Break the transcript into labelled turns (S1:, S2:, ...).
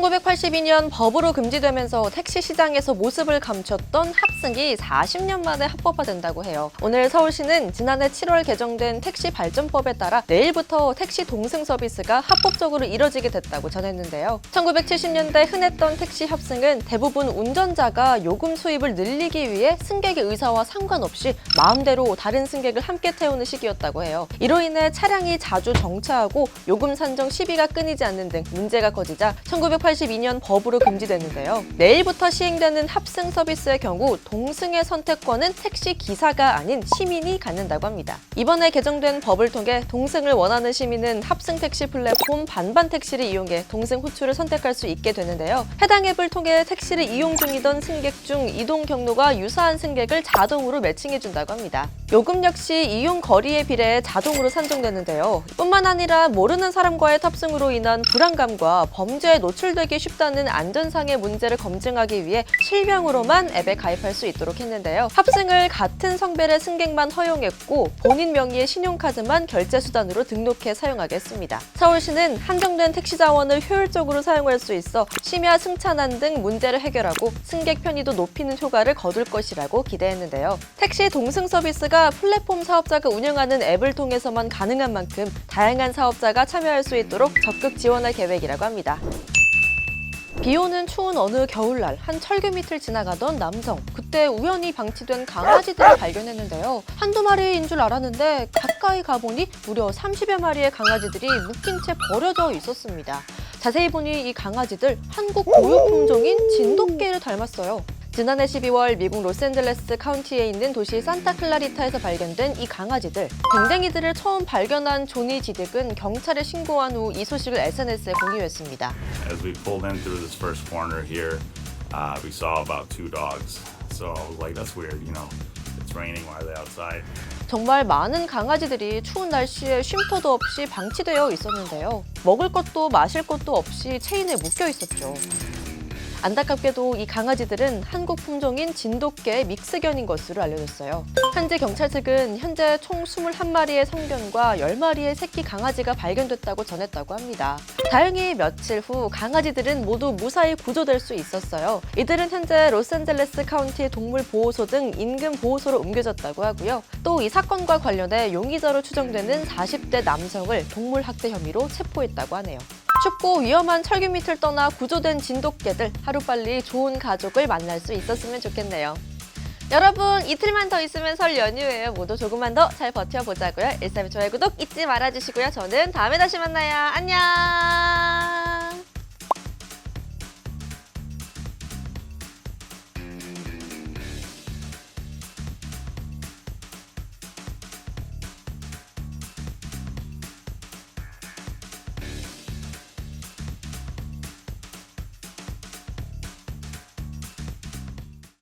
S1: 1982년 법으로 금지되면서 택시 시장에서 모습을 감췄던 합승이 40년 만에 합법화된다고 해요. 오늘 서울시는 지난해 7월 개정된 택시발전법에 따라 내일부터 택시 동승 서비스가 합법적으로 이뤄지게 됐다고 전했는데요. 1970년대 흔했던 택시 합승은 대부분 운전자가 요금 수입을 늘리기 위해 승객의 의사와 상관없이 마음대로 다른 승객을 함께 태우는 시기였다고 해요. 이로 인해 차량이 자주 정차하고 요금 산정 시비가 끊이지 않는 등 문제가 커지자 1982년 법으로 금지됐는데요. 내일부터 시행되는 합승 서비스의 경우 동승의 선택권은 택시 기사가 아닌 시민이 갖는다고 합니다. 이번에 개정된 법을 통해 동승을 원하는 시민은 합승 택시 플랫폼 반반 택시를 이용해 동승 호출을 선택할 수 있게 되는데요. 해당 앱을 통해 택시를 이용 중이던 승객 중 이동 경로가 유사한 승객을 자동으로 매칭해준다고 합니다. 요금 역시 이용 거리에 비례해 자동으로 산정되는데요. 뿐만 아니라 모르는 사람과의 탑승으로 인한 불안감과 범죄에 노출되기 쉽다는 안전상의 문제를 검증하기 위해 실명으로만 앱에 가입할 수 있도록 했는데요. 합승을 같은 성별의 승객만 허용했고 본인 명의의 신용카드만 결제 수단으로 등록해 사용하게 했습니다. 서울시는 한정된 택시 자원을 효율적으로 사용할 수 있어 심야 승차난 등 문제를 해결하고 승객 편의도 높이는 효과를 거둘 것이라고 기대했는데요. 택시 동승 서비스가 플랫폼 사업자가 운영하는 앱을 통해서만 가능한 만큼 다양한 사업자가 참여할 수 있도록 적극 지원할 계획이라고 합니다. 비 오는 추운 어느 겨울날 한 철교 밑을 지나가던 남성. 그때 우연히 방치된 강아지들을 발견했는데요. 한두 마리인 줄 알았는데 가까이 가보니 무려 30여 마리의 강아지들이 묶인 채 버려져 있었습니다. 자세히 보니 이 강아지들 한국 고유 품종인 진돗개를 닮았어요. 지난해 12월 미국 로스앤젤레스 카운티에 있는 도시 산타클라리타에서 발견된 이 강아지들. 댕댕이들을 처음 발견한 조니 지딕은 경찰에 신고한 후 이 소식을 SNS에 공유했습니다.
S2: As we pulled in through this first corner here, we saw about 2 dogs. So I was like, that's weird, you know. It's raining while they're outside.
S1: 정말 많은 강아지들이 추운 날씨에 쉼터도 없이 방치되어 있었는데요. 먹을 것도 마실 것도 없이 체인에 묶여 있었죠. 안타깝게도 이 강아지들은 한국 품종인 진돗개의 믹스견인 것으로 알려졌어요. 현재 경찰 측은 현재 총 21마리의 성견과 10마리의 새끼 강아지가 발견됐다고 전했다고 합니다. 다행히 며칠 후 강아지들은 모두 무사히 구조될 수 있었어요. 이들은 현재 로스앤젤레스 카운티 동물보호소 등 인근 보호소로 옮겨졌다고 하고요. 또 이 사건과 관련해 용의자로 추정되는 40대 남성을 동물학대 혐의로 체포했다고 하네요. 춥고 위험한 철교 밑을 떠나 구조된 진돗개들, 하루빨리 좋은 가족을 만날 수 있었으면 좋겠네요. 여러분, 이틀만 더 있으면 설 연휴예요. 모두 조금만 더 잘 버텨보자고요. 132 좋아요, 구독 잊지 말아주시고요. 저는 다음에 다시 만나요. 안녕!